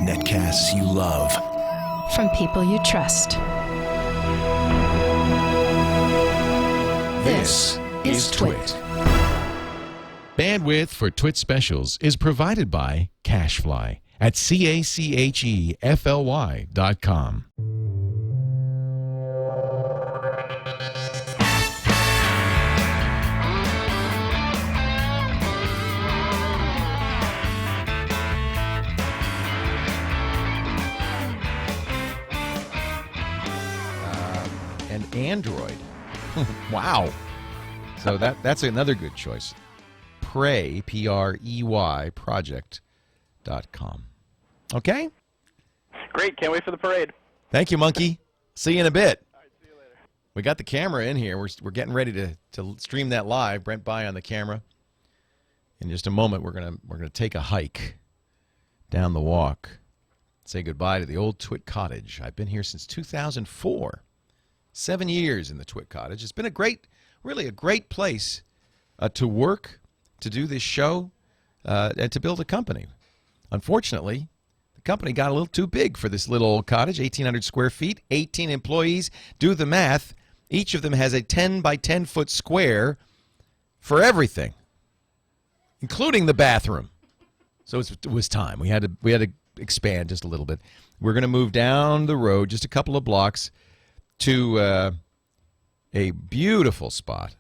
Netcasts you love. From people you trust. This is TWiT. Bandwidth for TWiT specials is provided by Cachefly at cachefly.com. An Android. Wow. So that's another good choice. Prey, P-R-E-Y, project.com. Okay? Great. Can't wait for the parade. Thank you, Monkey. See you in a bit. All right, see you later. We got the camera in here. We're getting ready to stream that live. Brent By on the camera. In just a moment, we're gonna take a hike down the walk. Say goodbye to the old TWiT cottage. I've been here since 2004. 7 years in the TWiT cottage. It's been really a great place to work, to do this show, and to build a company. Unfortunately, the company got a little too big for this little old cottage, 1,800 square feet, 18 employees. Do the math. Each of them has a 10 by 10 foot square for everything, including the bathroom. So it was time. We had to expand just a little bit. We're going to move down the road just a couple of blocks to a beautiful spot.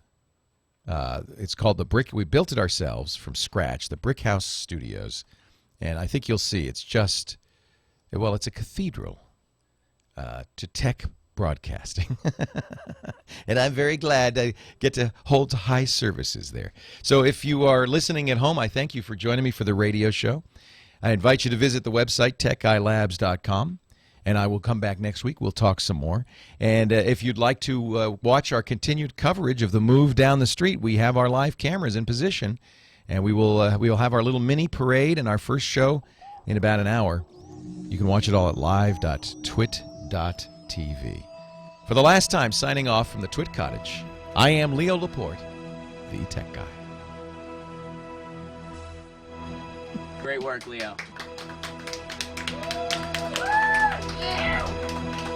It's called the Brick. We built it ourselves from scratch, the Brick House Studios. And I think you'll see it's just, well, it's a cathedral to tech broadcasting. And I'm very glad I get to hold high services there. So if you are listening at home, I thank you for joining me for the radio show. I invite you to visit the website, techguylabs.com. And I will come back next week. We'll talk some more. And if you'd like to watch our continued coverage of the move down the street, we have our live cameras in position. And we will have our little mini parade and our first show in about an hour. You can watch it all at live.twit.tv. For the last time, signing off from the TWiT Cottage, I am Leo Laporte, the tech guy. Great work, Leo.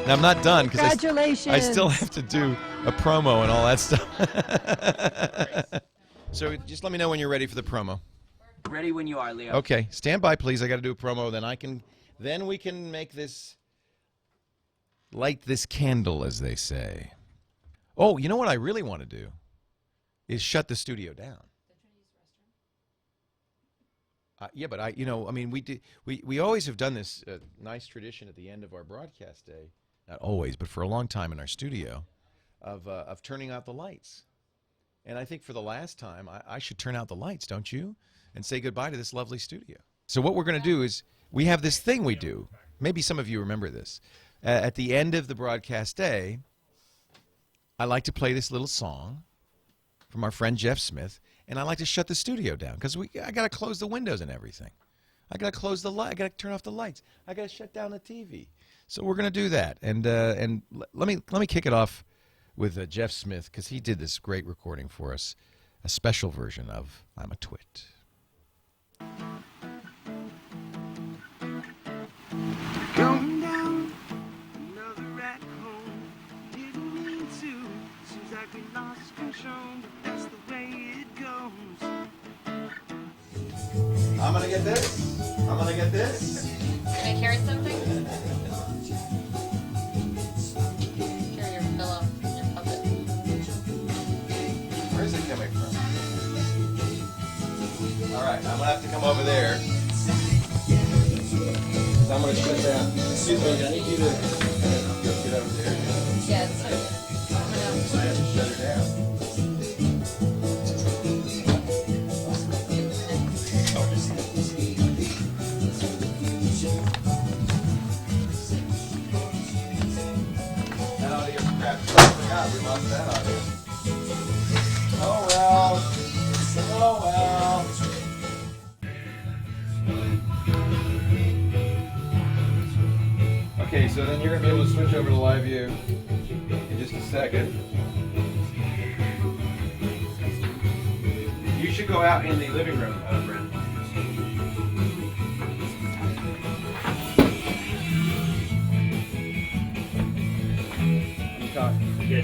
Now, I'm not done because Congratulations. I still have to do a promo and all that stuff. So just let me know when you're ready for the promo. Ready when you are, Leo. Okay, stand by, please. I got to do a promo. Then we can light this candle, as they say. Oh, you know what I really want to do is shut the studio down. Yeah, but we always have done this nice tradition at the end of our broadcast day. Not always, but for a long time in our studio, of turning out the lights. And I think for the last time, I should turn out the lights, don't you? And say goodbye to this lovely studio. So what we're going to do is we have this thing we do. Maybe some of you remember this. At the end of the broadcast day, I like to play this little song from our friend Jeff Smith, and I like to shut the studio down because I got to close the windows and everything. I got to close the light. I got to turn off the lights. I got to shut down the TV. So we're going to do that. And let me kick it off with Jeff Smith because he did this great recording for us, a special version of I'm a Twit. Going down another rat hole. Didn't mean to. Seems like we lost control, but that's the way it goes. I'm going to get this. I'm going to get this. Can I carry something? Carry your pillow in your pocket. Where is it coming from? All right, I'm going to have to come over there. I'm going to shut down. Excuse me, I need you to get over there. Yeah, it's okay. I have to shut her down. That audio crap. I forgot we lost that audio. Oh well. Oh well. Okay, so then you're going to be able to switch over to live view in just a second. You should go out in the living room, Brent. You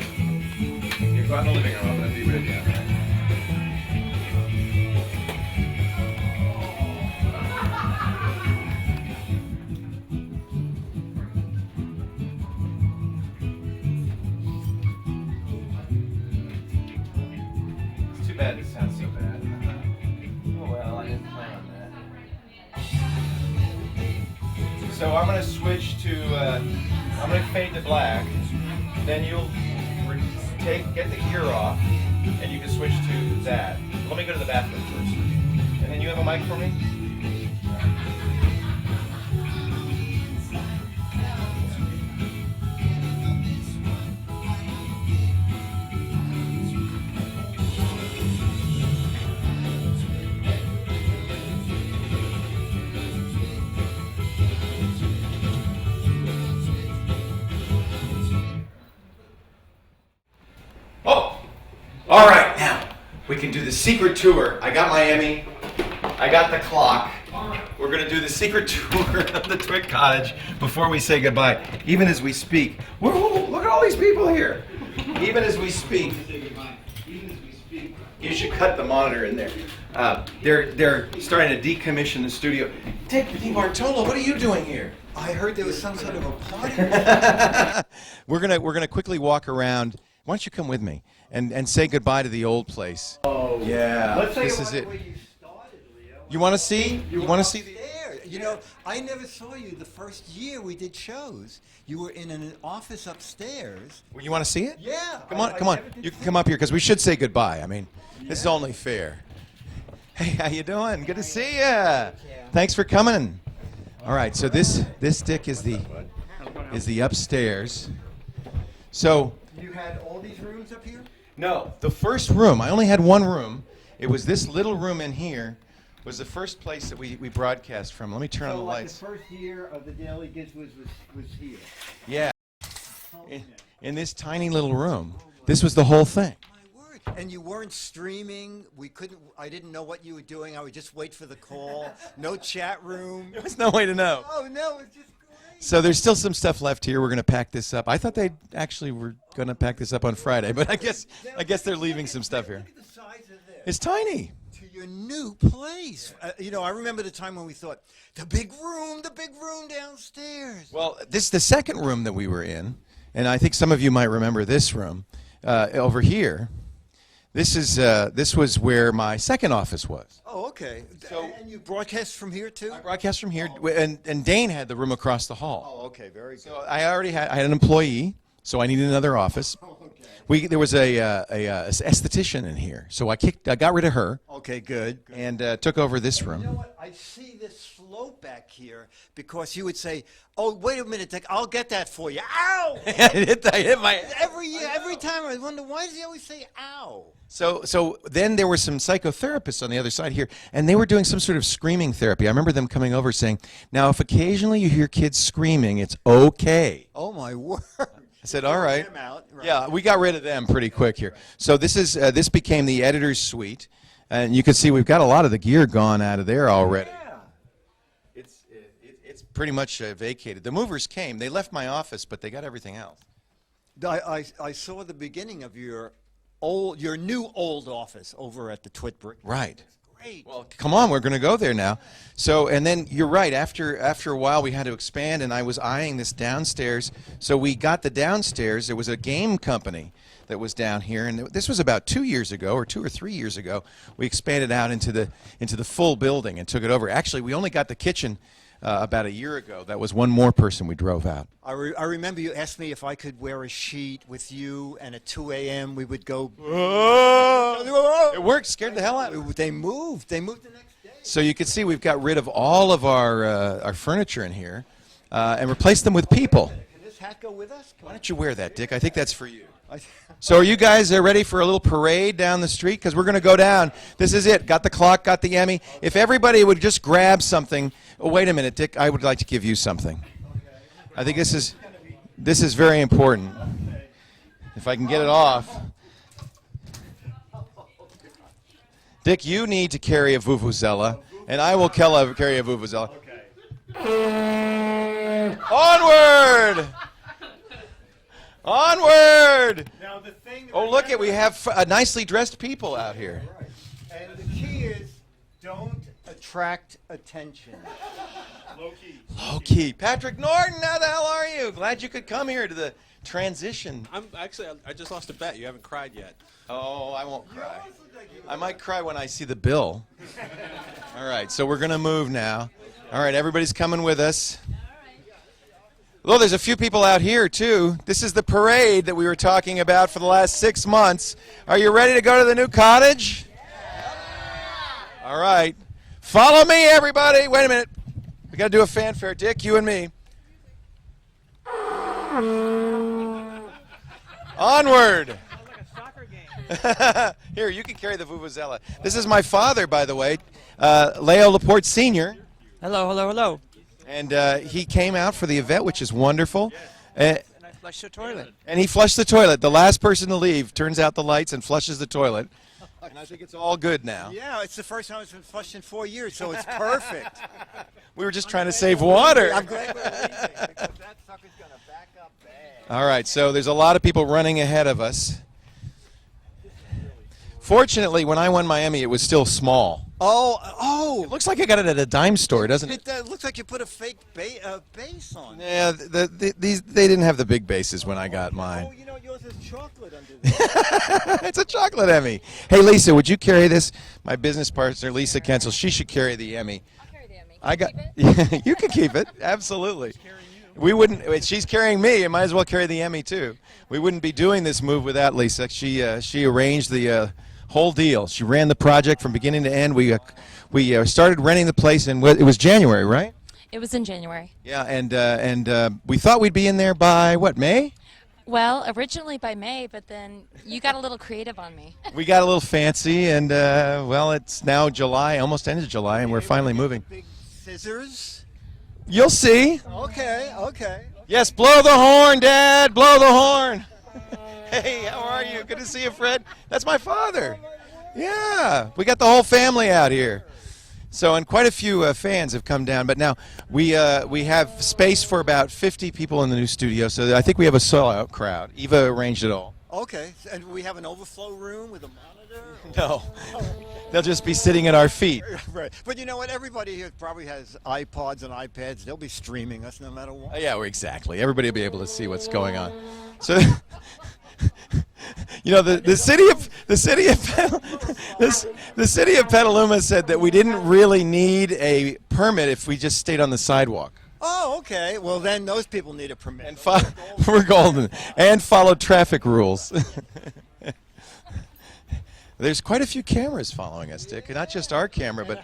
go out in the living room. I'm going to be with you. It's too bad this sounds so bad. Oh well, I didn't plan on that. So I'm going to switch to, I'm going to fade to black. Then you'll get the gear off, and you can switch to that. Let me go to the bathroom first. And then you have a mic for me? All right, now we can do the secret tour. I got my Emmy. I got the clock. We're going to do the secret tour of the TWiT cottage before we say goodbye, even as we speak. Whoa, look at all these people here. Even as we speak. You should cut the monitor in there. They're starting to decommission the studio. Dick DiBartolo, what are you doing here? I heard there was some sort of a party. We're gonna quickly walk around. Why don't you come with me and say goodbye to the old place? Oh, yeah. This is it. Where you started, Leo. You want to see? You want to see the? There. You know, I never saw you the first year we did shows. You were in an office upstairs. Well, you want to see it? Yeah. Come on. You can come up here because we should say goodbye. I mean, this is only fair. Hey, how you doing? Good to see you. Thanks for coming. All right. So this Dick is the upstairs. So. You had all these rooms up here? No, the first room. I only had one room. It was this little room in here. Was the first place that we broadcast from. Let me turn on the lights. The first year of the Daily Giz was here. Yeah. In this tiny little room. This was the whole thing. My word. And you weren't streaming. I didn't know what you were doing. I would just wait for the call. No chat room. There was no way to know. Oh no, it's just great. So there's still some stuff left here. We're going to pack this up. I thought they actually were going to pack this up on Friday, but I guess they're leaving some stuff here. Look at the size of this. It's tiny. To your new place. I remember the time when we thought, the big room downstairs. Well, this is the second room that we were in, and I think some of you might remember this room over here. This was where my second office was. Oh, okay. And you broadcast from here too? I broadcast from here, and Dane had the room across the hall. Oh, okay, very good. So I had an employee, so I needed another office. There was a esthetician in here, so I got rid of her. Okay, good. And took over this room. You know what? I see this slope back here because you would say, "Oh, wait a minute, Dick, I'll get that for you." Ow! I hit my. Every time I wonder why does he always say "ow"? So then there were some psychotherapists on the other side here, and they were doing some sort of screaming therapy. I remember them coming over saying, "Now, if occasionally you hear kids screaming, it's okay." Oh my word! I said, "All right." Right. Yeah, we got rid of them pretty quick here. So this became the editor's suite, and you can see we've got a lot of the gear gone out of there already. Yeah. It's pretty much vacated. The movers came. They left my office, but they got everything else. I saw the beginning of your new old office over at the TWiT Brick. Right. Great. Well, come on, we're going to go there now. So, and then you're right. After a while, we had to expand, and I was eyeing this downstairs. So we got the downstairs. There was a game company that was down here, and this was about 2 years ago, or 2 or 3 years ago. We expanded out into the full building and took it over. Actually, we only got the kitchen about a year ago. That was one more person we drove out. I remember you asked me if I could wear a sheet with you, and at 2 a.m. we would go. It worked. Scared the hell out of me. They moved. They moved the next day. So you can see we've got rid of all of our furniture in here and replaced them with people. Can this hat go with us? Why don't you wear that, Dick? I think that's for you. So are you guys ready for a little parade down the street? Because we're going to go down. This is it. Got the clock, got the Emmy. If everybody would just grab something. Oh, wait a minute, Dick. I would like to give you something. I think this is very important. If I can get it off. Dick, you need to carry a vuvuzela, and I will carry a vuvuzela. Okay. Onward! Onward! Now the thing. Oh, look at we have nicely dressed people out here. And the key is don't attract attention. Low key. Patrick Norton, how the hell are you? Glad you could come here to the transition. I just lost a bet. You haven't cried yet. Oh, I won't cry. I might cry when I see the bill. All right, so we're going to move now. All right, everybody's coming with us. Well, there's a few people out here, too. This is the parade that we were talking about for the last 6 months. Are you ready to go to the new cottage? All right. Follow me, everybody. Wait a minute. We got to do a fanfare. Dick, you and me. Onward. Here, you can carry the vuvuzela. This is my father, by the way, Leo Laporte Sr. Hello, hello, hello. And he came out for the event, which is wonderful. And I flushed the toilet. And he flushed the toilet. The last person to leave turns out the lights and flushes the toilet. And I think it's all good now. Yeah, it's the first time it's been flushed in 4 years, so it's perfect. We were just trying to save water. I'm glad we're leaving because that sucker's going to back up bad. All right, so there's a lot of people running ahead of us. Fortunately, when I won Miami, it was still small. Oh! It looks like I got it at a dime store, doesn't it? It looks like you put a fake base on it. Yeah, they didn't have the big bases when I got mine. Oh, you know, yours is chocolate under there. It's a chocolate Emmy. Hey, Lisa, would you carry this? My business partner, Lisa Kensel, she should carry the Emmy. I'll carry the Emmy. I got. You can keep it. Absolutely. We wouldn't. She's carrying me. I might as well carry the Emmy too. We wouldn't be doing this move without Lisa. She arranged the whole deal. She ran the project from beginning to end. We started renting the place, and it was January, right? It was in January. Yeah, and we thought we'd be in there by what, May? Well, originally by May, but then you got a little creative on me. We got a little fancy, and well, it's now July, almost end of July, and we're finally moving. Big scissors. You'll see. Okay. Yes, blow the horn, Dad. Blow the horn. Hey, how are you? Good to see you, Fred. That's my father. Yeah, we got the whole family out here. So, and quite a few fans have come down. But now we have space for about 50 people in the new studio. So I think we have a sellout crowd. Eva arranged it all. Okay, and we have an overflow room with a monitor? No, they'll just be sitting at our feet. Right, but you know what? Everybody here probably has iPods and iPads. They'll be streaming us no matter what. Yeah, well, exactly. Everybody will be able to see what's going on. So, you know, the city of Petaluma said that we didn't really need a permit if we just stayed on the sidewalk. Oh, okay. Well, then those people need a permit. And we're golden. And follow traffic rules. There's quite a few cameras following us, Dick. Not just our camera, but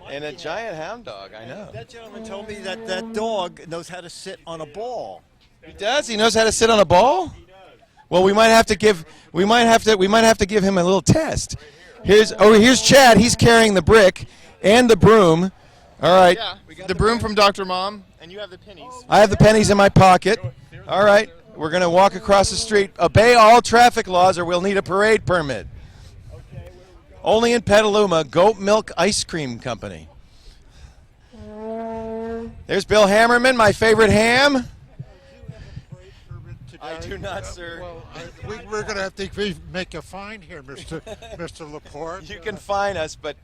and a giant hound dog. I know. That gentleman told me that that dog knows how to sit on a ball. He does. He knows how to sit on a ball. Well, we might have to give him a little test. Here's Chad. He's carrying the brick and the broom. All right. Yeah, the broom from Dr. Mom, and you have the pennies. I have the pennies in my pocket. All right. We're going to walk across the street. Obey all traffic laws or we'll need a parade permit. Only in Petaluma, Goat Milk Ice Cream Company. There's Bill Hammerman, my favorite ham. I do not, sir. Well, we're going to have to make a fine here, Mr. Laporte. You can fine us, but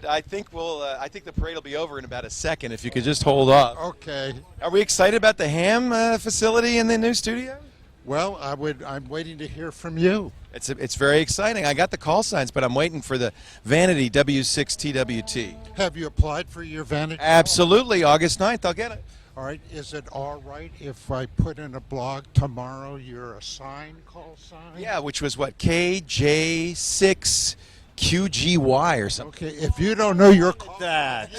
I think I think the parade will be over in about a second. If you could just hold off. Okay. Are we excited about the ham facility in the new studio? Well, I'm waiting to hear from you. It's very exciting. I got the call signs, but I'm waiting for the Vanity W6TWT. Have you applied for your Vanity? Absolutely. August 9th, I'll get it. All right. Is it all right if I put in a blog tomorrow your assigned call sign? Yeah, which was what, KJ6QGY or something. Okay. If you don't know your call, That.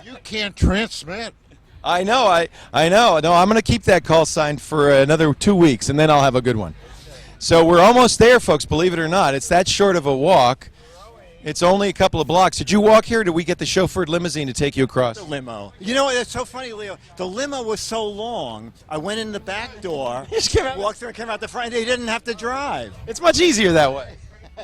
you can't transmit. I know. I know. No, I'm going to keep that call sign for another 2 weeks, and then I'll have a good one. So we're almost there, folks, believe it or not. It's that short of a walk. It's only a couple of blocks. Did you walk here, or did we get the chauffeured limousine to take you across? The limo. You know what? It's so funny, Leo. The limo was so long, I went in the back door, walked through and came out the front. They didn't have to drive. It's much easier that way.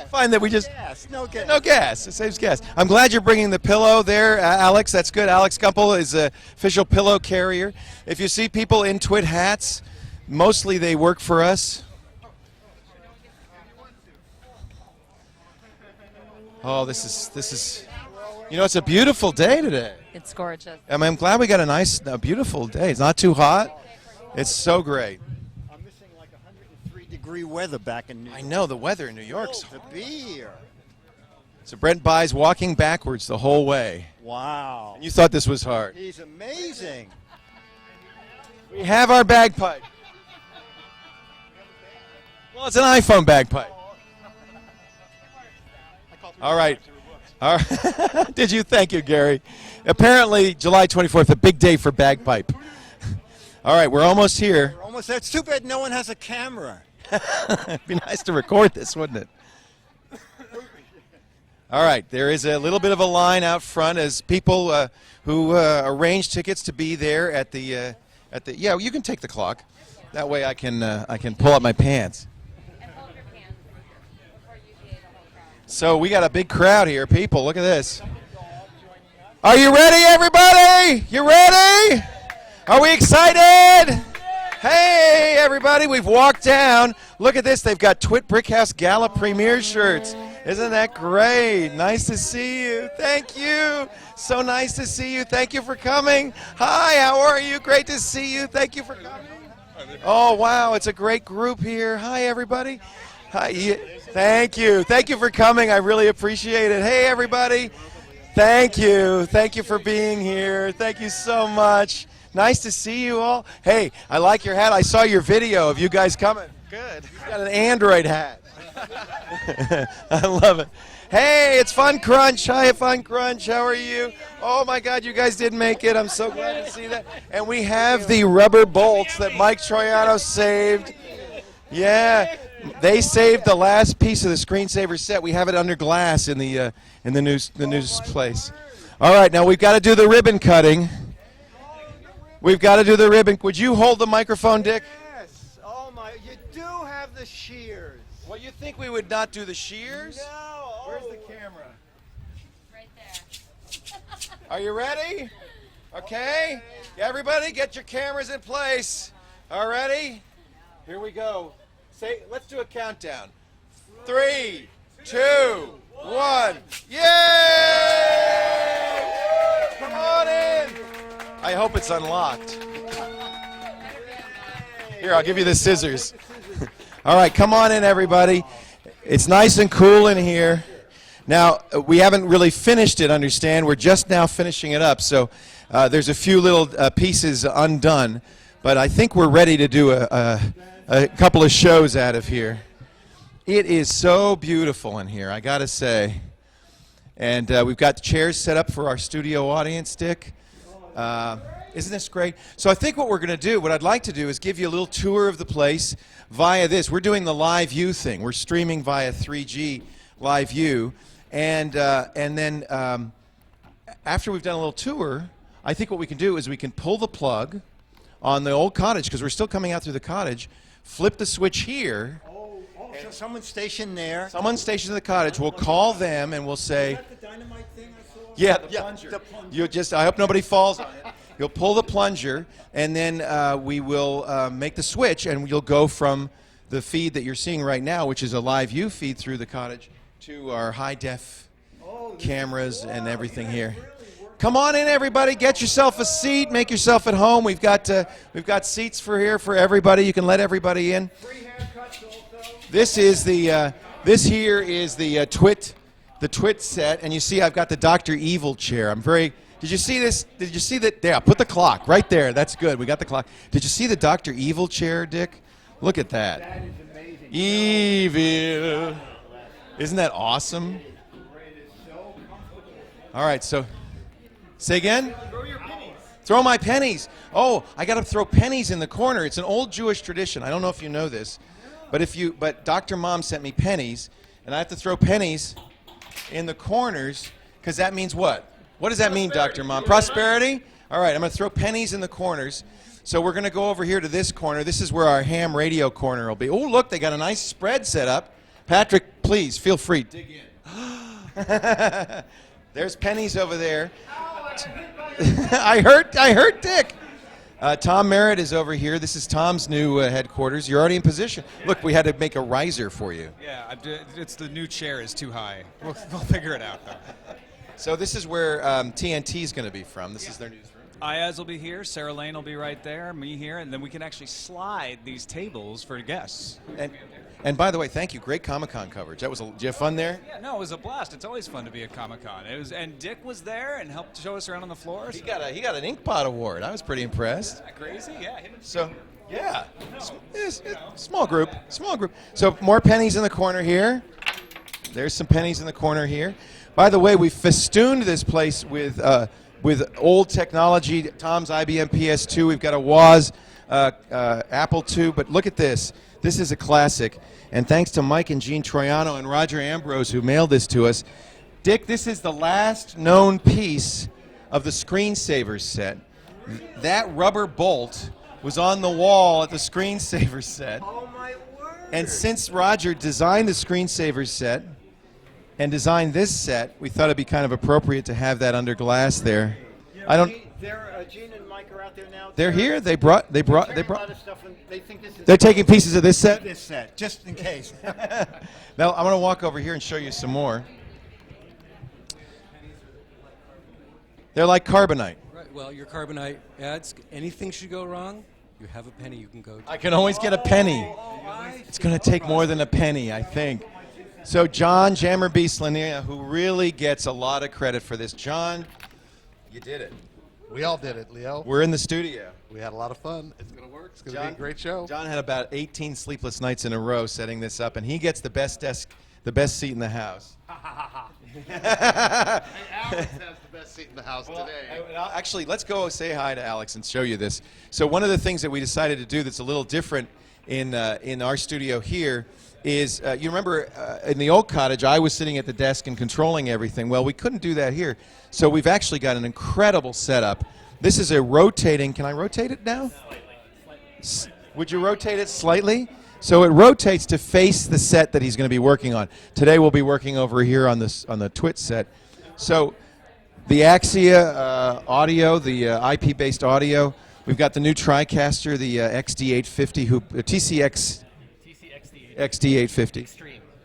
Find that we just... No gas. No gas. It saves gas. I'm glad you're bringing the pillow there, Alex. That's good. Alex Gumpel is an official pillow carrier. If you see people in TWiT hats, Mostly they work for us. Oh, this is. You know, it's a beautiful day today. It's gorgeous. I mean, I'm glad we got a beautiful day. It's not too hot. It's so great. I'm missing like 103-degree weather back in New York. I know the weather in New York's to be here. So Brent By's walking backwards the whole way. Wow. And you thought this was hard. He's amazing. We have our bagpipe. Well, it's an iPhone bagpipe. All right. All right. Did you? Thank you, Gary. Apparently, July 24th, a big day for bagpipe. All right, we're almost here. We're almost there. It's too bad no one has a camera. It'd be nice to record this, wouldn't it? All right, there is a little bit of a line out front as people who arrange tickets to be there at the yeah. You can take the clock. That way I can pull up my pants. So we got a big crowd here, people. Look at this. Are you ready, everybody? You ready? Are we excited? Hey, everybody, we've walked down. Look at this. They've got TWiT Brick House Gala Premiere shirts. Isn't that great? Nice to see you. Thank you. So nice to see you. Thank you for coming. Hi, how are you? Great to see you. Thank you for coming. Oh, wow, it's a great group here. Hi, everybody. Hi. Thank you. Thank you for coming. I really appreciate it. Hey, everybody. Thank you. Thank you for being here. Thank you so much. Nice to see you all. Hey, I like your hat. I saw your video of you guys coming. Good. You got an Android hat. I love it. Hey, it's Fun Crunch. Hi, Fun Crunch. How are you? Oh, my God, you guys did make it. I'm so glad to see that. And we have the rubber bolts that Mike Troiano saved. Yeah. They saved the last piece of the screensaver set. We have it under glass in the news place. All right, now we've got to do the ribbon cutting. We've got to do the ribbon. Would you hold the microphone, Dick? Yes. Oh my! You do have the shears. Well, you think we would not do the shears? No. Oh. Where's the camera? Right there. Are you ready? Okay. Everybody, get your cameras in place. All ready? Here we go. Let's do a countdown. 3, 2, 1. Yay! Come on in. I hope it's unlocked. Here, I'll give you the scissors. All right, come on in, everybody. It's nice and cool in here. Now, we haven't really finished it, understand? We're just now finishing it up, so there's a few little pieces undone, but I think we're ready to do a couple of shows out of here. It is so beautiful in here, I gotta say. And we've got the chairs set up for our studio audience, Dick. Isn't this great? So I think what I'd like to do is give you a little tour of the place via this. We're doing the Live View thing. We're streaming via 3G Live View. And then after we've done a little tour, I think what we can do is we can pull the plug on the old cottage, because we're still coming out through the cottage, flip the switch here. So someone's stationed there. Someone's stationed at the cottage. We'll call them and we'll say, Is that the dynamite thing I saw? yeah, the plunger. I hope nobody falls on it. You'll pull the plunger, and then we will make the switch, and you'll go from the feed that you're seeing right now, which is a live view feed through the cottage, to our high-def cameras and everything here. Come on in, everybody. Get yourself a seat. Make yourself at home. We've got seats for everybody. You can let everybody in. This is this here is the TWiT set, and you see I've got the Dr. Evil chair. Did you see this? Did you see that? Yeah, put the clock right there. That's good. We got the clock. Did you see the Dr. Evil chair, Dick? Look at that. That is amazing. Evil. Isn't that awesome? All right, so say again? Throw your pennies. Throw my pennies. Oh, I got to throw pennies in the corner. It's an old Jewish tradition. I don't know if you know this, but Dr. Mom sent me pennies, and I have to throw pennies in the corners because that means what? What does that mean, Dr. Mom? Prosperity? All right, I'm going to throw pennies in the corners. So we're going to go over here to this corner. This is where our ham radio corner will be. Oh, look, they got a nice spread set up. Patrick, please, feel free. Dig in. There's pennies over there. I hurt Dick. Tom Merritt is over here. This is Tom's new headquarters. You're already in position. Look, we had to make a riser for you. Yeah, it's the new chair is too high. We'll figure it out, though. So this is where TNT is going to be from. This is their newsroom. Ayaz will be here, Sarah Lane will be right there, me here, and then we can actually slide these tables for guests. And by the way, thank you. Great Comic-Con coverage. Did you have fun there? Yeah, no, it was a blast. It's always fun to be at Comic-Con. And Dick was there and helped show us around on the floor. He got an Inkpot award. I was pretty impressed. Isn't that crazy? Yeah. So, yeah, small group. So more pennies in the corner here. There's some pennies in the corner here. By the way, we festooned this place with old technology. Tom's IBM PS2. We've got a Woz Apple II. But look at this. This is a classic. And thanks to Mike and Gene Troiano and Roger Ambrose who mailed this to us. Dick, this is the last known piece of the screensavers set. That rubber bolt was on the wall at the screensavers set. Oh my word! And since Roger designed the screensavers set and designed this set, we thought it'd be kind of appropriate to have that under glass there. Gene and Mike are out there now. They're here. They brought. A lot of stuff, and they think this is. They're taking pieces of this set. This set, just in case. Now I'm going to walk over here and show you some more. They're like carbonite. Right. Well, your carbonite adds. Anything should go wrong, you have a penny you can go to. I can always get a penny. It's going to take more than a penny, I think. So John Jammer Beaslin, who really gets a lot of credit for this. John, you did it. We all did it, Leo. We're in the studio. We had a lot of fun. It's going to work. It's going to be a great show. John had about 18 sleepless nights in a row setting this up, and he gets the best desk, the best seat in the house. Alex has the best seat in the house today. Actually, let's go say hi to Alex and show you this. So one of the things that we decided to do that's a little different in our studio here is, you remember in the old cottage, I was sitting at the desk and controlling everything. Well, we couldn't do that here. So we've actually got an incredible setup. This is a rotating, can I rotate it now? Slightly. Would you rotate it slightly? So it rotates to face the set that he's going to be working on. Today we'll be working over here on the TWiT set. So the Axia audio, the IP-based audio. We've got the new TriCaster, the XD850, TCX XD850.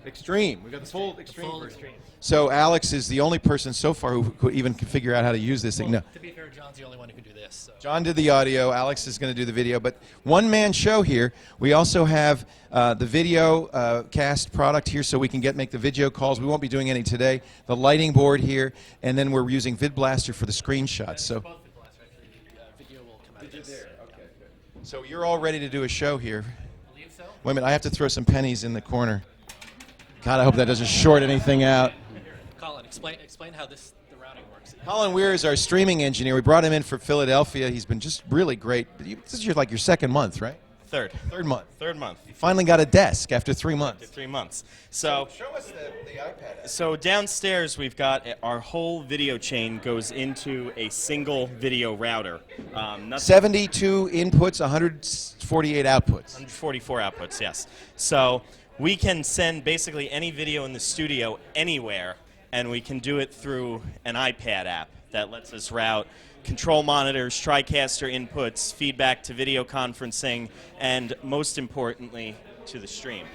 Extreme. We've got the full Extreme version. So Alex is the only person so far who even can figure out how to use this thing. No. To be fair, John's the only one who can do this. So. John did the audio. Alex is going to do the video. But one-man show here. We also have the video cast product here so we can make the video calls. We won't be doing any today. The lighting board here. And then we're using VidBlaster for the screenshots. So. Both VidBlaster, actually. Video will come out of this. Okay, good. So you're all ready to do a show here. I believe so. Wait a minute. I have to throw some pennies in the corner. God, I hope that doesn't short anything out. Colin, explain how the routing works. Colin Weir is our streaming engineer. We brought him in for Philadelphia. He's been just really great. This is your second month, right? Third month. Third month. You finally got a desk after 3 months. After 3 months. So show us the iPad. So downstairs we've got our whole video chain goes into a single video router. 72 inputs, 148 outputs. 144 outputs, yes. So we can send basically any video in the studio anywhere, and we can do it through an iPad app that lets us route control monitors, TriCaster inputs, feedback to video conferencing, and most importantly, to the stream.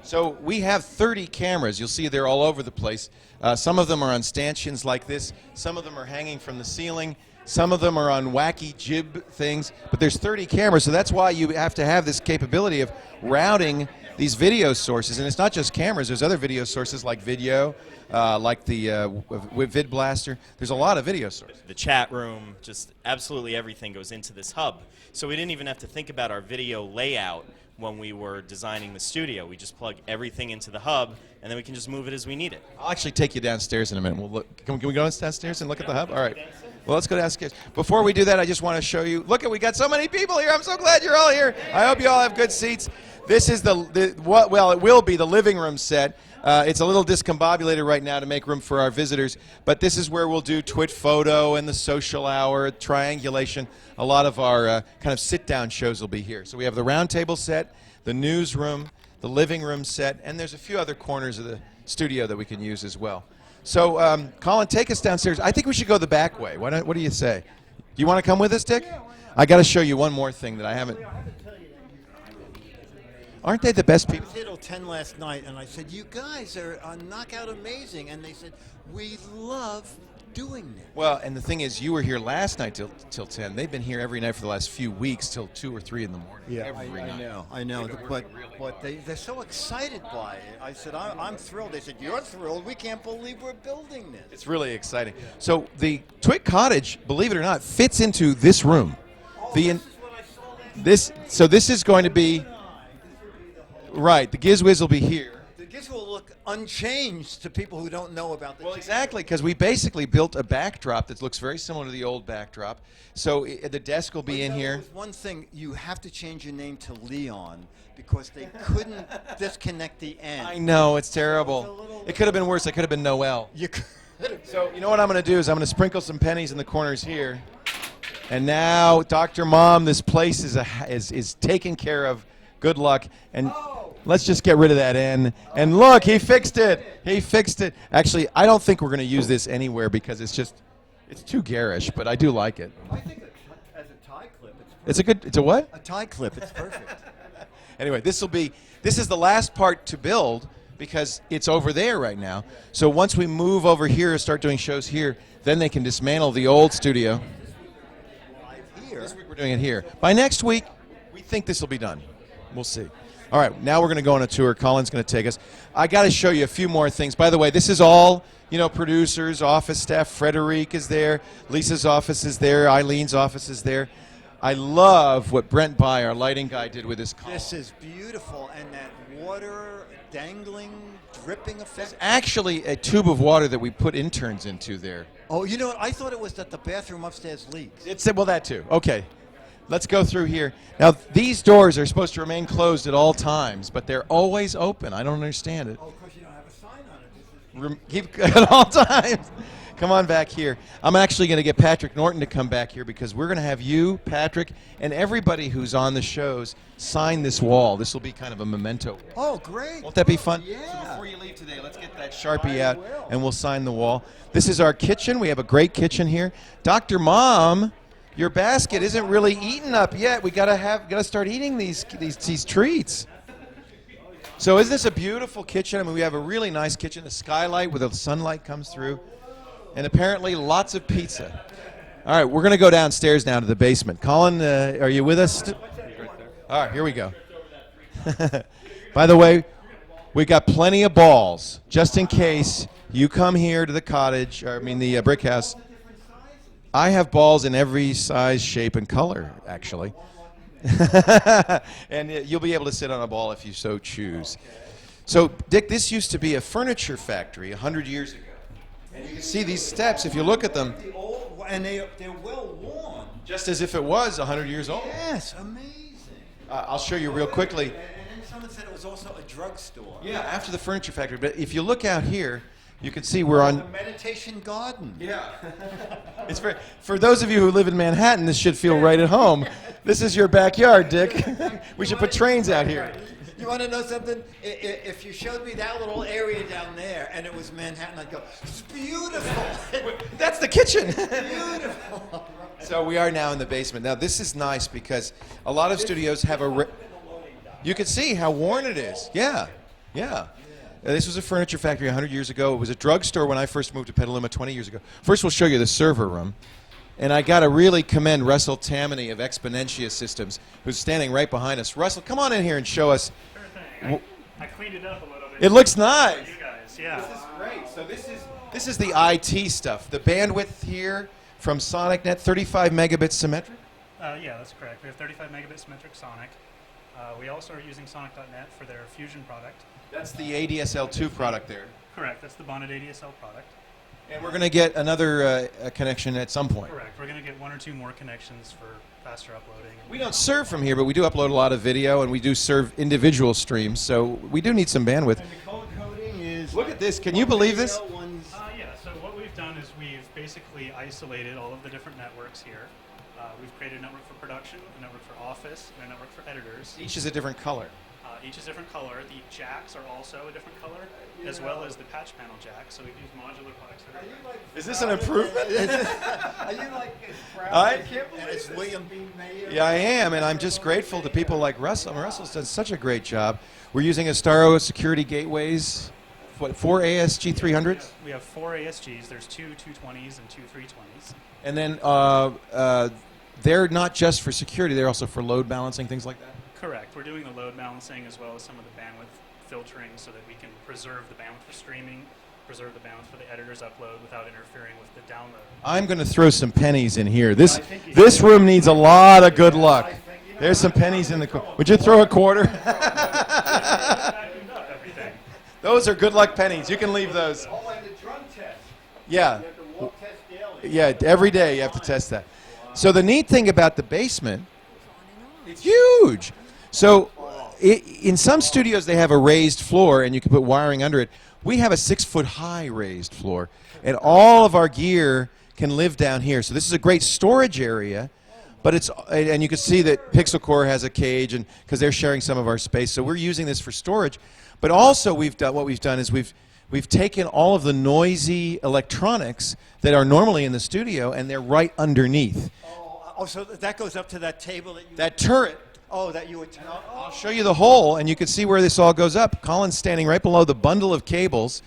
So we have 30 cameras. You'll see they're all over the place. Some of them are on stanchions like this. Some of them are hanging from the ceiling. Some of them are on wacky jib things. But there's 30 cameras, so that's why you have to have this capability of routing these video sources. And it's not just cameras. There's other video sources like video, like the VidBlaster. There's a lot of video sources. The chat room, just absolutely everything goes into this hub. So we didn't even have to think about our video layout when we were designing the studio. We just plug everything into the hub, and then we can just move it as we need it. I'll actually take you downstairs in a minute. We'll look. Can we go downstairs and look at the hub? All right. Well, let's go downstairs. Before we do that, I just want to show you. Look, we got so many people here. I'm so glad you're all here. I hope you all have good seats. This is it will be the living room set. It's a little discombobulated right now to make room for our visitors, but this is where we'll do TWiT Photo and the social hour, triangulation. A lot of our kind of sit-down shows will be here. So we have the roundtable set, the newsroom, the living room set, and there's a few other corners of the studio that we can use as well. So, Colin, take us downstairs. I think we should go the back way. What do you say? Do you want to come with us, Dick? I got to show you one more thing that I haven't. Aren't they the best people? I was here till 10 last night, and I said, you guys are knockout amazing. And they said, we love doing this. Well, and the thing is, you were here last night till 10. They've been here every night for the last few weeks till 2 or 3 in the morning. Yeah, every night. I know. But they're so excited by it. I said, I'm thrilled. They said, you're thrilled. We can't believe we're building this. It's really exciting. So the TWiT cottage, believe it or not, fits into this room. This is going to be right. The Gizwiz will be here. The Giz will look unchanged to people who don't know about the. Well, exactly, because we basically built a backdrop that looks very similar to the old backdrop. So the desk will be in here. There's one thing, you have to change your name to Leon because they couldn't disconnect the N. I know, it's terrible. It could have been worse. It could have been Noel. So you know what I'm going to do is I'm going to sprinkle some pennies in the corners here. And now, Dr. Mom, this place is taken care of. Good luck. And let's just get rid of that N. And look, he fixed it. He fixed it. Actually, I don't think we're going to use this anywhere because it's too garish, but I do like it. I think as a tie clip, It's a what? A tie clip, it's perfect. Anyway, this is the last part to build because it's over there right now. So once we move over here and start doing shows here, then they can dismantle the old studio. This week we're doing it here. By next week, we think this will be done. We'll see. All right, now we're going to go on a tour. Colin's going to take us. I got to show you a few more things. By the way, this is all, producers, office staff. Frederic is there. Lisa's office is there. Eileen's office is there. I love what Brent By, our lighting guy, did with this column. This is beautiful, and that water dangling, dripping effect. It's actually a tube of water that we put interns into there. Oh, you know what? I thought it was that the bathroom upstairs leaks. Well, that too. Okay. Let's go through here. Now, these doors are supposed to remain closed at all times, but they're always open. I don't understand it. Oh, of course you don't have a sign on it. Keep at all times. Come on back here. I'm actually going to get Patrick Norton to come back here because we're going to have you, Patrick, and everybody who's on the shows sign this wall. This will be kind of a memento. Oh, great. Won't that be fun? Yeah. So before you leave today, let's get that Sharpie out, and we'll sign the wall. This is our kitchen. We have a great kitchen here. Dr. Mom, your basket isn't really eaten up yet. We gotta start eating these treats. So isn't this a beautiful kitchen? I mean, we have a really nice kitchen, a skylight where the sunlight comes through, and apparently lots of pizza. All right, we're gonna go downstairs now to the basement. Colin, are you with us? All right, here we go. By the way, we got plenty of balls just in case you come here to the cottage, the brick house. I have balls in every size, shape, and color, actually. And you'll be able to sit on a ball if you so choose. So, Dick, this used to be a furniture factory 100 years ago. And you can see these steps, if you look at them. And they're well worn. Just as if it was 100 years old. Yes, amazing. I'll show you real quickly. And then someone said it was also a drugstore. Yeah, after the furniture factory. But if you look out here, you can see we're on the meditation garden. Yeah. It's for those of you who live in Manhattan, this should feel right at home. This is your backyard, Dick. We should put trains out here. You want to know something? If you showed me that little area down there and it was Manhattan, I'd go, it's beautiful. That's the kitchen. Beautiful. So we are now in the basement. Now this is nice because a lot of studios have you can see how worn it is. Yeah. This was a furniture factory 100 years ago. It was a drugstore when I first moved to Petaluma 20 years ago. First, we'll show you the server room. And I got to really commend Russell Tammany of Exponentia Systems, who's standing right behind us. Russell, come on in here and show us. Sure thing. I cleaned it up a little bit. It looks nice. You guys, yeah. This is great. So this is the IT stuff. The bandwidth here from SonicNet, 35 megabits symmetric? Yeah, that's correct. We have 35 megabit symmetric Sonic. We also are using Sonic.net for their Fusion product. That's the ADSL2 product there. Correct. That's the bonded ADSL product. And we're going to get another connection at some point. Correct. We're going to get 1 or 2 more connections for faster uploading. We don't serve from here, but we do upload a lot of video, and we do serve individual streams, so we do need some bandwidth. And the color coding is... Look at this. Can you believe this? Yeah, so what we've done is we've basically isolated all of the different networks here. We've created a network for production, a network for office, and a network for editors. Each is a different color. Each is a different color. The jacks are also a different color, as well as the patch panel jack. So we've used modular products. Is this an improvement? Are you like proud? I can't believe it's William B. Mayer. Yeah, I am, and I'm just grateful to people like Russell. Russell's done such a great job. We're using Astaro security gateways. What, 4 ASG 300s? We have 4 ASGs. There's 2 220s and 2 320s. And then they're not just for security; they're also for load balancing, things like that. Correct. We're doing the load balancing as well as some of the bandwidth filtering so that we can preserve the bandwidth for streaming, preserve the bandwidth for the editor's upload without interfering with the download. I'm going to throw some pennies in here. This room needs a lot of good luck. There's some pennies in the corner. Would you throw a quarter? Those are good luck pennies. You can leave those. Oh, and the drum test. Yeah. You have to walk test daily. Yeah, every day you have to test that. So the neat thing about the basement, it's huge. So in some studios they have a raised floor and you can put wiring under it. We have a 6-foot-high raised floor, and all of our gear can live down here. So this is a great storage area, but and you can see that Pixel Core has a cage, and because they're sharing some of our space. So we're using this for storage, but also we've done we've taken all of the noisy electronics that are normally in the studio, and they're right underneath. Oh, so that goes up to that table that you... That turret. Oh, that you would... I'll show you the hole, and you can see where this all goes up. Colin's standing right below the bundle of cables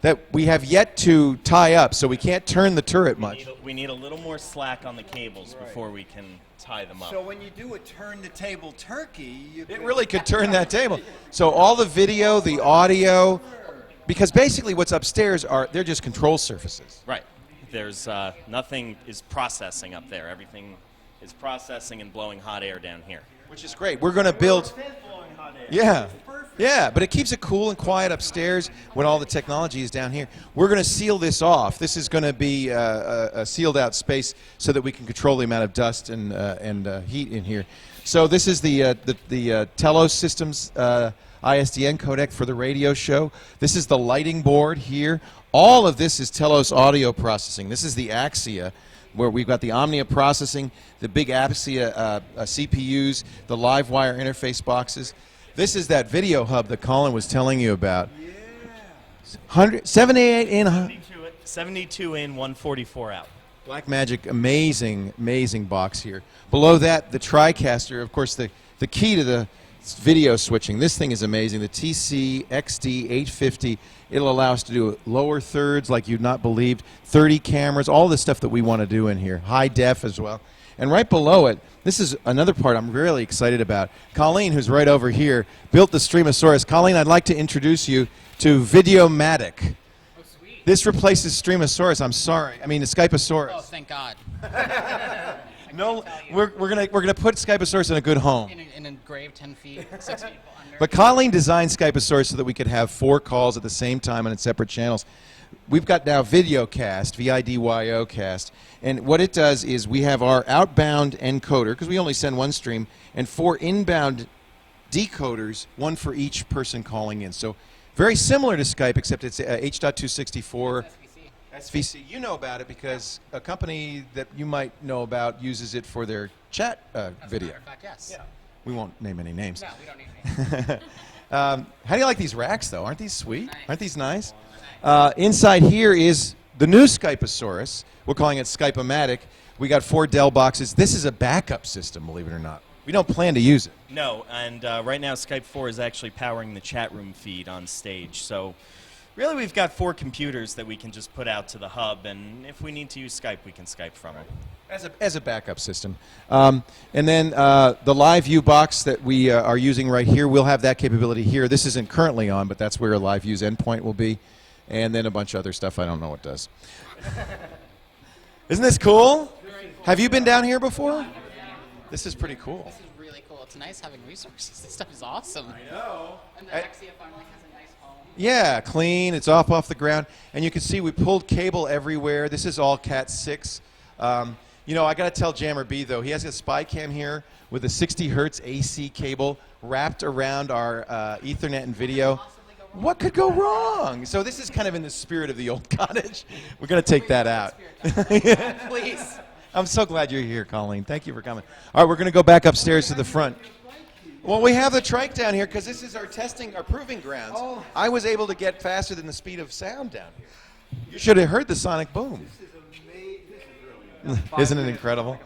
that we have yet to tie up, so we can't turn the turret much. We need a little more slack on the cables before we can tie them up. So when you do a turn the table turkey, it really could turn that table. So all the video, the audio, because basically what's upstairs they're just control surfaces. Right. There's nothing is processing up there. Everything is processing and blowing hot air down here. Which is great. We're going to build... Yeah. Yeah, but it keeps it cool and quiet upstairs when all the technology is down here. We're going to seal this off. This is going to be a sealed out space so that we can control the amount of dust and heat in here. So this is the Telos Systems ISDN codec for the radio show. This is the lighting board here. All of this is Telos audio processing. This is the Axia, where we've got the Omnia processing, the big Axia CPUs, the live wire interface boxes. This is that video hub that Colin was telling you about. Yeah. 78 in... 72 in, 144 out. Blackmagic, amazing, amazing box here. Below that, the TriCaster, of course, the key to the video switching. This thing is amazing. The TC XD 850. It'll allow us to do lower thirds like you'd not believed. 30 cameras, all the stuff that we want to do in here. High def as well. And right below it, this is another part I'm really excited about. Colleen, who's right over here, built the Streamosaurus. Colleen, I'd like to introduce you to Videomatic. Oh, sweet. This replaces Streamosaurus. I'm sorry. I mean, the Skyposaurus. Oh, thank God. No, we're gonna put Skyposaurus in a good home. In a grave 10 feet, 6 feet under. But Colleen designed Skyposaurus so that we could have 4 calls at the same time on separate channels. We've got now Videocast, VIDYO cast, and what it does is we have our outbound encoder, because we only send one stream, and 4 inbound decoders, 1 for each person calling in. So very similar to Skype, except it's H.264 SVC. You know about it because a company that you might know about uses it for their chat video. As a matter of fact, yes. Yeah. We won't name any names. No, we don't need names. How do you like these racks, though? Aren't these sweet? Nice. Aren't these nice? Inside here is the new Skyposaurus. We're calling it Skype-O-Matic. We got 4 Dell boxes. This is a backup system, believe it or not. We don't plan to use it. No, and right now Skype 4 is actually powering the chat room feed on stage. So really we've got 4 computers that we can just put out to the hub, and if we need to use Skype, we can Skype from it. As a backup system. And then the Live View box that we are using right here, we'll have that capability here. This isn't currently on, but that's where a Live View's endpoint will be. And then a bunch of other stuff I don't know what does. Isn't this cool? Have you been down here before? This is pretty cool. This is really cool. It's nice having resources. This stuff is awesome. I know. And the Axia finally has a nice home. Yeah, clean. It's off the ground. And you can see we pulled cable everywhere. This is all Cat 6. You know, I got to tell Jammer B, though, he has a spy cam here with a 60 hertz AC cable wrapped around our Ethernet and video. What could go wrong? So this is kind of in the spirit of the old cottage. We're going to take that out. Please. I'm so glad you're here, Colleen. Thank you for coming. All right, we're going to go back upstairs to the front. Well, we have the trike down here because this is our proving grounds. Oh. I was able to get faster than the speed of sound down here. You should have heard the sonic boom. This is amazing. This is really Isn't it incredible?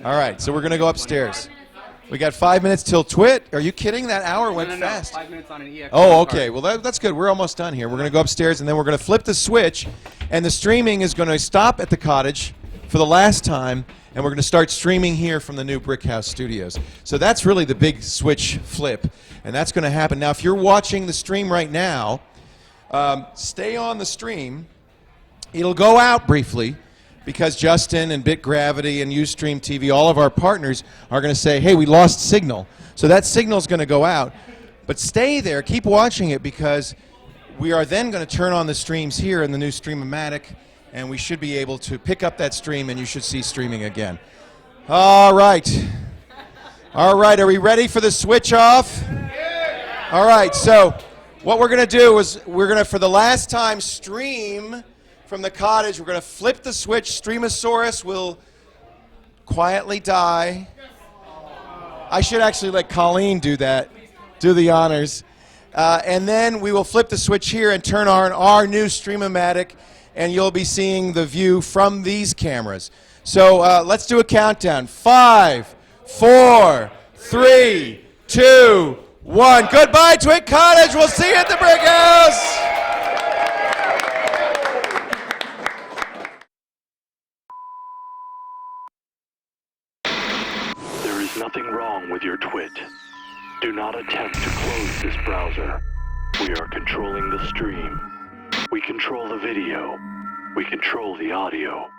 All right, so we're going to go upstairs. We got 5 minutes till TWiT. Are you kidding? That hour went fast. 5 minutes on an EX. Oh, okay. Well, that's good. We're almost done here. We're going to go upstairs, and then we're going to flip the switch, and the streaming is going to stop at the cottage for the last time, and we're going to start streaming here from the new Brick House studios. So that's really the big switch flip, and that's going to happen. Now, if you're watching the stream right now, stay on the stream. It'll go out briefly, because Justin and BitGravity and Ustream TV, all of our partners, are going to say, hey, we lost signal. So that signal's going to go out. But stay there. Keep watching it, because we are then going to turn on the streams here in the new Stream-O-Matic, and we should be able to pick up that stream, and you should see streaming again. All right. All right, are we ready for the switch off? All right, so what we're going to do is we're going to, for the last time, stream from the cottage. We're going to flip the switch. Streamosaurus will quietly die. I should actually let Colleen do that, do the honors. And then we will flip the switch here and turn on our new Stream-O-Matic, and you'll be seeing the view from these cameras. So let's do a countdown. 5, 4, 3, 2, 1. Goodbye, TWiT Cottage. We'll see you at the Brick House. There is nothing wrong with your TWiT. Do not attempt to close this browser. We are controlling the stream. We control the video. We control the audio.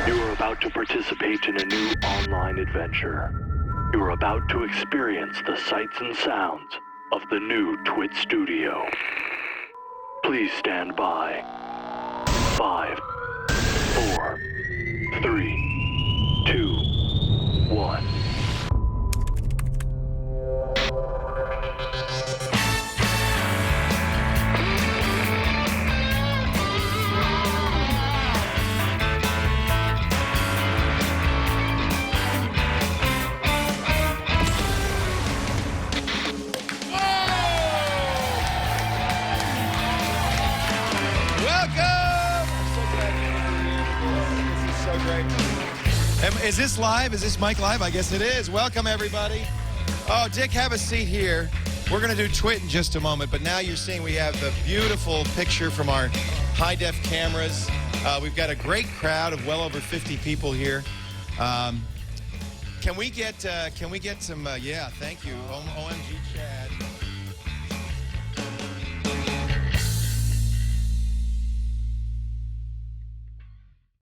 You are about to participate in a new online adventure. You are about to experience the sights and sounds of the new TWiT studio. Please stand by. 5, 4, 3, 2, 1. Is this live? Is this mic live? I guess it is. Welcome, everybody. Oh, Dick, have a seat here. We're going to do TWiT in just a moment, but now you're seeing we have the beautiful picture from our high-def cameras. We've got a great crowd of well over 50 people here. Can we get some, yeah, thank you, OMG Chad.